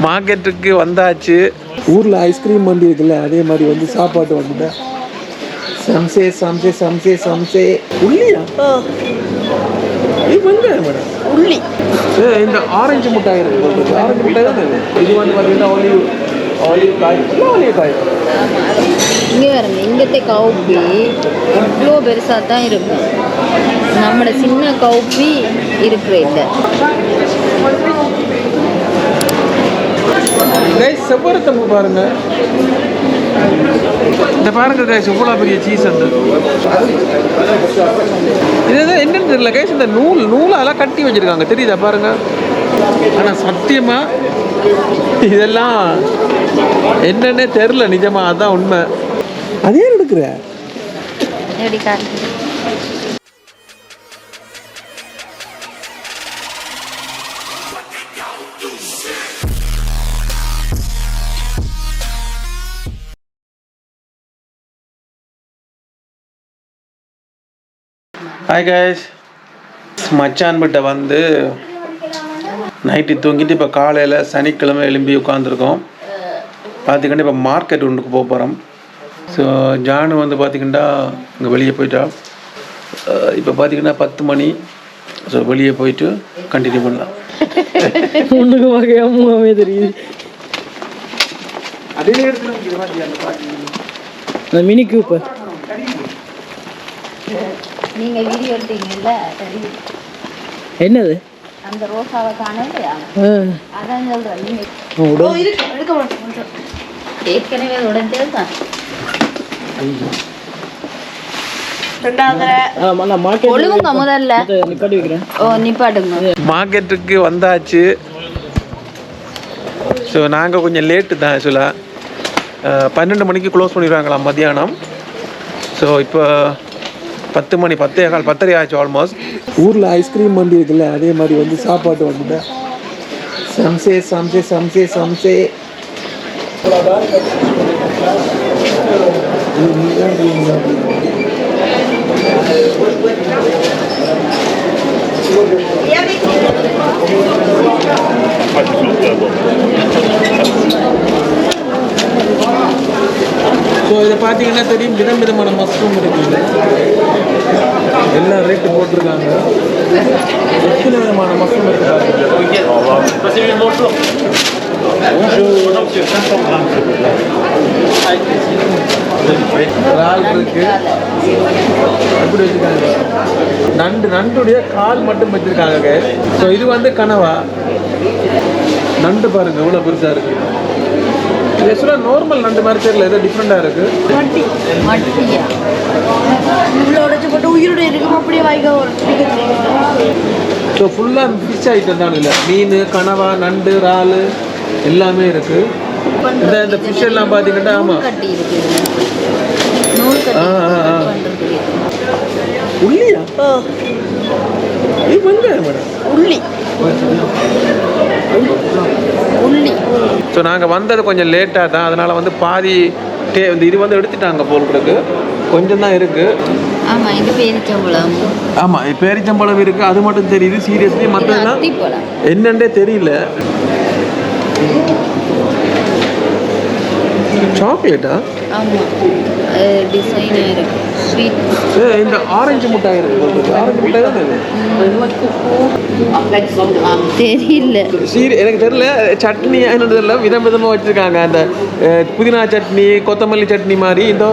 மார்க்கெட்டுக்கு வந்தாச்சு. ஊரில் ஐஸ்கிரீம் வண்டி இருக்குல்ல, அதே மாதிரி வந்து சாப்பாட்டு வண்டியில் சம்சே சம்சே சம்சே சம்சே உள்ளியா வெங்காயம் மேடம் உள்ளி. இந்த ஆரஞ்சு மிட்டாய் இருக்கு, ஆரஞ்சு மிட்டாய் தான் இது வந்து பார்த்தீங்கன்னா ஆலிவ் காய் ஆலிவ் காய். இங்கே வருங்க, இங்கത്തെ கவுப்பி இவ்வளோ பெருசாக தான் இருக்கும். நம்மளோட சின்ன கவுப்பி இருக்கிற இல்லை. கைஸ் செவ்வரத்தம்பு பாருங்க, இந்த பாருங்க கைஸ் இவ்வளோ பெரிய சீஸ். அந்த இதுதான் என்னன்னு தெரியல கைஸ், இந்த நூலாலாம் கட்டி வச்சிருக்காங்க தெரியுதா பாருங்க. ஆனால் சத்தியமா இதெல்லாம் என்னன்னே தெரில நிஜமா, அதான் உண்மை. அதே எடுக்கிற ஹாய் கைஸ், மச்சான்கிட்ட வந்து நைட்டு தூங்கிட்டு இப்போ காலையில் சனிக்கிழமை எழும்பி உட்காந்துருக்கோம். பார்த்திங்கன்னா இப்போ மார்க்கெட் ஒன்றுக்கு போக போகிறோம். ஸோ ஜானு வந்து பார்த்திங்கன்னா இங்கே வெளியே போயிட்டா. இப்போ பார்த்திங்கன்னா 10 மணி. ஸோ வெளியே போயிட்டு கண்டினியூ பண்ணலாம். ஒன்றுக்கு வகையாமே தெரியுது. அதே இடத்துல மினி கூப்பு நீங்கள் வீடியோ எடுத்தீங்கல்ல, என்னது அந்த ரோசாவை காணலையா? அதான் சொல்கிறேன். நீங்கள் ஏற்கனவே உடஞ்சது தான். ஒழுங்குங்க முதல்ல. ஓ நிப்பாட்டுங்க. மார்க்கெட்டுக்கு வந்தாச்சு. ஸோ நாங்கள் கொஞ்சம் லேட்டு தான் ஆக்சுவலாக. 12 மணிக்கு க்ளோஸ் பண்ணிடுவாங்களாம் மத்தியானம். ஸோ இப்போ 10 மணி 10:15 10:30 ஆச்சு ஆல்மோஸ்ட். ஊரில் ஐஸ்கிரீம் வண்டி இருக்குல்ல, அதே மாதிரி வந்து சாப்பாட்டு வண்டியில் சம்சே சம்சே சம்சே சம்சே. ஸோ இதை பார்த்தீங்கன்னா தெரியும், விதமான மஷ்ரூம் இருக்குது. எல்லாம் ரேட்டு போட்டிருக்காங்க. எத்தனை விதமான மஷ்ரூம் இருக்குது. இறால் இருக்கு, எப்படி வச்சுருக்காங்க. நண்டுடைய கால் மட்டும் வச்சுருக்காங்க. ஸோ இது வந்து கனவா நண்டு பாருங்க, எவ்வளோ பெருசாக இருக்குது. ஆக்சுவலாக நார்மல் நண்டு மாதிரி தெரியல, ஏதோ டிஃப்ரெண்டாக இருக்குது. ஸோ ஃபுல்லாக ஃபிஷ் ஐட்டம் தான். இல்லை மீன், கனவா, நண்டு, இறால் எல்லாமே இருக்குது. இந்த ஃபிஷ் எல்லாம் பார்த்தீங்கன்னா ஆமாம் உள்ளியா வெங்காயம் மேடம் உள்ளி. ஸோ நாங்கள் வந்தது கொஞ்சம் லேட்டாக தான், அதனால் வந்து பாதி இது வந்து எடுத்துட்டாங்க போல்றதுக்கு. கொஞ்சம் தான் இருக்குது. ஆமாம், இது பேரிச்சம்பழம். ஆமாம், பேரிச்சம்பழம் இருக்குது, அது மட்டும் தெரியுது. சீரியஸ்லி மற்றதுலாம் என்னன்னே தெரியல. சாக்லேட்டா? ஆமாம், டிசைனாக இருக்குது. ஸ்வீட். இந்த ஆரஞ்சு மிட்டாய் இருக்குது, ஆரஞ்சு மிட்டாய் தான் தெரியல. எனக்கு தெரியல. சட்னி என்னது தெரியல, விதமாக வச்சுருக்காங்க. அந்த புதினா சட்னி, கொத்தமல்லி சட்னி மாதிரி. இந்த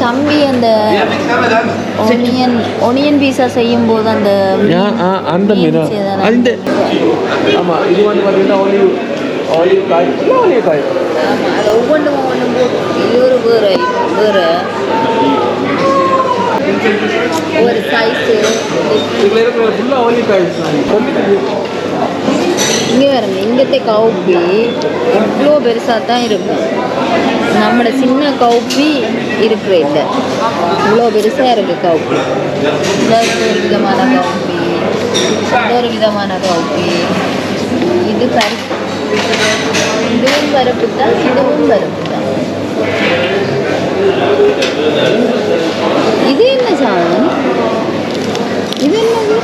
தம்பி அந்த ஒனியன் பீஸா செய்யும் போது அந்த மீன் அந்த ஆமாம், இது வந்து பார்த்தீங்கன்னா ஆலிவ் காய் ஆலிவ் காய். ஆமாம், அது ஒவ்வொன்றும் இது ஒரு வேறு ஒரு சைஸு. இதில் இருக்கிற ஃபுல்லாக ஆலிவ் காய். இங்கே வருங்க, இங்கത്തെ கவுப்பி இவ்வளோ பெருசாக தான் இருக்கும். நம்மளோட சின்ன கவுப்பி இருக்கிற இல்லை, இவ்வளோ பெருசாக இருக்குது கவுப்பி. ஒரு விதமான கவுப்பி, ஒரு விதமான கவுப்பி. இது பருப்பு, இதுவும் பருப்பு தான், இதுவும் பருப்பு தான். இது என்ன சாதம்? இது என்னது?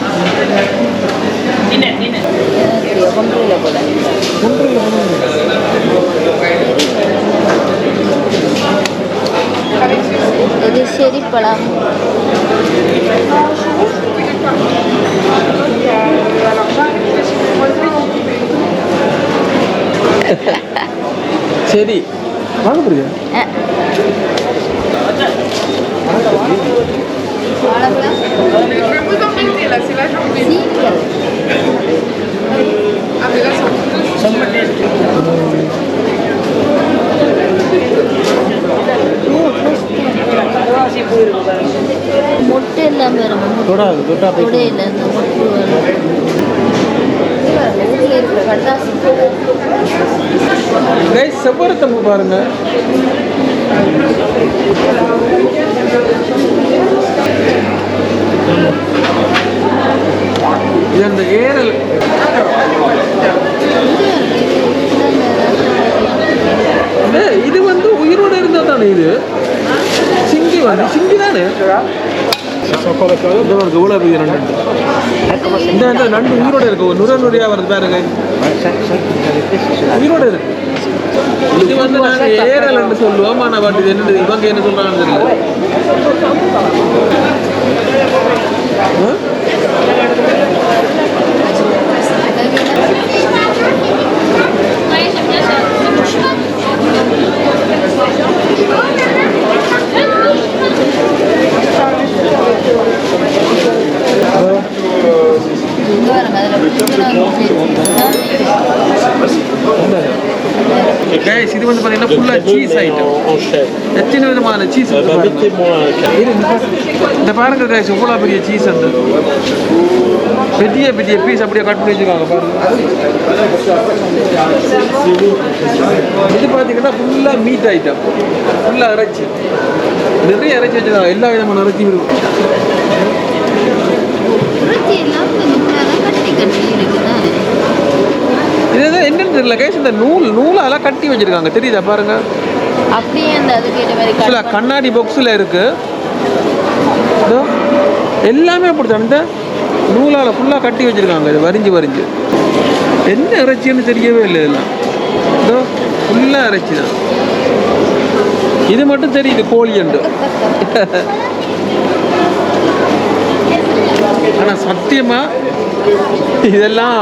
கொன்றையில போல இது செரிப்பழம் சரி வாங்க புரியுது மொட்டை எல்லாம் வரும் தொடாது தொட்டா தொடையில இந்த மொட்டு ஊரில் இருக்கிற கட்டாசி செவ்வரத்தம்பு பாருங்க இது அந்த ஏரல் இது வந்து உயிரோட இருந்தா தானே இது சிங்கி வந்து சிங்கி தானே எவ்வளோ பெரிய நண்டு இந்த நண்டு உயிரோட இருக்கு நுர நுரையா வருது பாருங்க உயிரோட இருக்கு இது வந்து நாங்க ஏரல்னு சொல்லுவோம் ஆனா பட் இது என்ன இவங்க என்ன சொல்றாங்கன்னு தெரியல Guys, இது வந்து பாத்தீங்கன்னா ஃபுல்லா சீஸ் ஐட்டம் எத்தனை விதமான சீஸ் இந்த பாருங்க guys இவ்வளோ பெரிய சீஸ் அந்த பெரிய பெரிய பீஸ் அப்படியே கட் பண்ணி வச்சுருக்காங்க பாருங்க இது பார்த்தீங்கன்னா ஃபுல்லாக மீட் ஐட்டம் ஃபுல்லாக இறைச்சி நிறைய இறைச்சி வச்சுருக்காங்க எல்லா விதமான இறைச்சியும் இருக்கும் இதுதான் என்னன்னு தெரியல கைஸ் இந்த நூலாலாம் கட்டி வச்சிருக்காங்க தெரியுதா பாருங்க அப்படியே அந்த அதுக்கு மாதிரி கண்ணாடி பாக்ஸில் இருக்கு எல்லாமே அப்படித்தான் இந்த நூலால் ஃபுல்லாக கட்டி வச்சிருக்காங்க இது வரிஞ்சு என்ன இறைச்சின்னு தெரியவே இல்லை இதெல்லாம் இதோ ஃபுல்லாக இறைச்சி தான் இது மட்டும் தெரியுது கோழி உண்டு ஆனால் சத்தியமாக இதெல்லாம்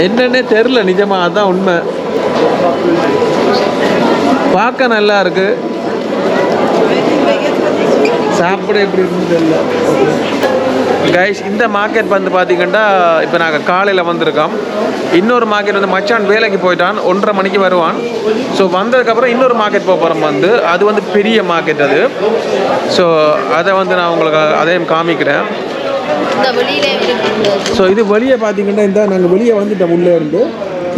என்னன்னே தெரில நிஜமா அதான் உண்மை பார்க்க நல்லா இருக்கு சாப்பிட எப்படி இருக்குன்னு தெரியல கைஸ் இந்த மார்க்கெட் வந்து பார்த்தீங்கன்னா இப்போ நாங்கள் காலையில் வந்திருக்கோம் இன்னொரு மார்க்கெட் வந்து மச்சான் வேலைக்கு போயிட்டான் 1:30 மணிக்கு வருவான் ஸோ வந்ததுக்கப்புறம் இன்னொரு மார்க்கெட் போகிறோம் வந்து அது வந்து பெரிய மார்க்கெட் அது ஸோ அதை வந்து நான் உங்களுக்கு அதையும் காமிக்கிறேன் ஸோ இது வெளியே பார்த்தீங்கன்னா இந்த நாங்கள் வெளியே வந்துட்டோம் உள்ளே இருந்து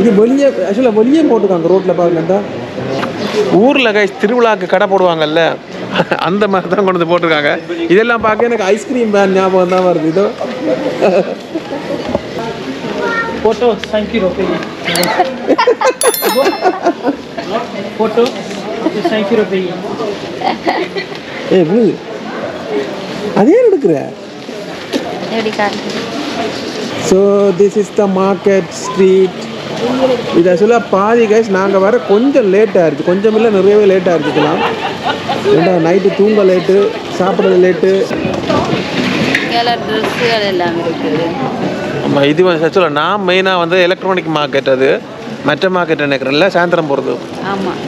இது வெளியே ஆக்சுவலாக வெளியே போட்டுருக்காங்க ரோட்டில் பாருங்க இந்த ஊரில் கைஸ் திருவிழாக்கு கடை போடுவாங்கல்ல அந்த மாதிரி தான் கொண்டு வந்து போட்டிருக்காங்க இதெல்லாம் பார்க்க எனக்கு ஐஸ்கிரீம் வேன் ஞாபகம் தான் வருது இதோ फोटो 5 रुपये फोटो 5 रुपये ஏ விழுது அதே எடுக்கிற so this is the market street இது ஆக்சுவலாக பாதி கைஸ் நாங்கள் வர கொஞ்சம் லேட் ஆயிடுச்சு கொஞ்சம் இல்லை நிறையவே லேட் ஆகிடுச்சுக்கலாம் ஏன்னா நைட்டு தூங்க லேட்டு சாப்பிட்றது லேட்டு ஆமாம் இது வந்து ஆக்சுவலாக நான் மெயினாக வந்து எலக்ட்ரானிக் மார்க்கெட் அது மற்ற மார்க்கெட் நினைக்கிறேன்ல சாயந்தரம் போகிறது ஆமாம்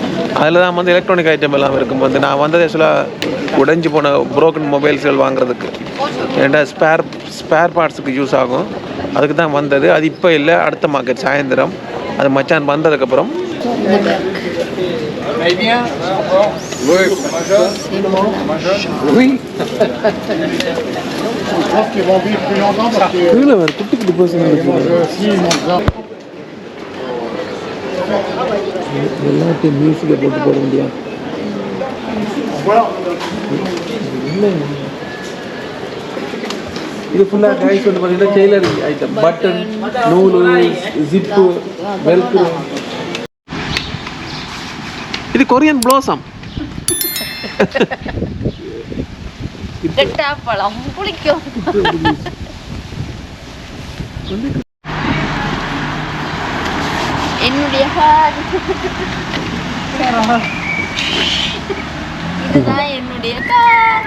அதில் தான் வந்து எலக்ட்ரானிக் ஐட்டம் எல்லாம் இருக்கும் வந்து நான் வந்தது ஆக்சுவலாக உடைஞ்சு போன புரோக்கன் மொபைல்ஸ்கள் வாங்குறதுக்கு ஏன்னா ஸ்பேர் பார்ட்ஸுக்கு யூஸ் ஆகும் அதுக்கு தான் வந்தது அது இப்போ இல்லை அடுத்த மார்க்கெட் சாயந்தரம் அது மச்சான் வந்ததுக்கப்புறம் குட்டி குட்டி பர்சன் எல்லாத்தையும் மியூசிக்கை போட்டு போட முடியாது இது ஃபுல்லாக கைஸ் வந்து பார்த்தீங்கன்னா டெய்லரிங் ஐட்டம் பட்டன் நூலு ஜிப்பு வெல்க்ரோ இது கொரியன் ப்ளோசம் பழம் பிடிக்கும் என்னுடைய கார் இதுதான் என்னுடைய கார்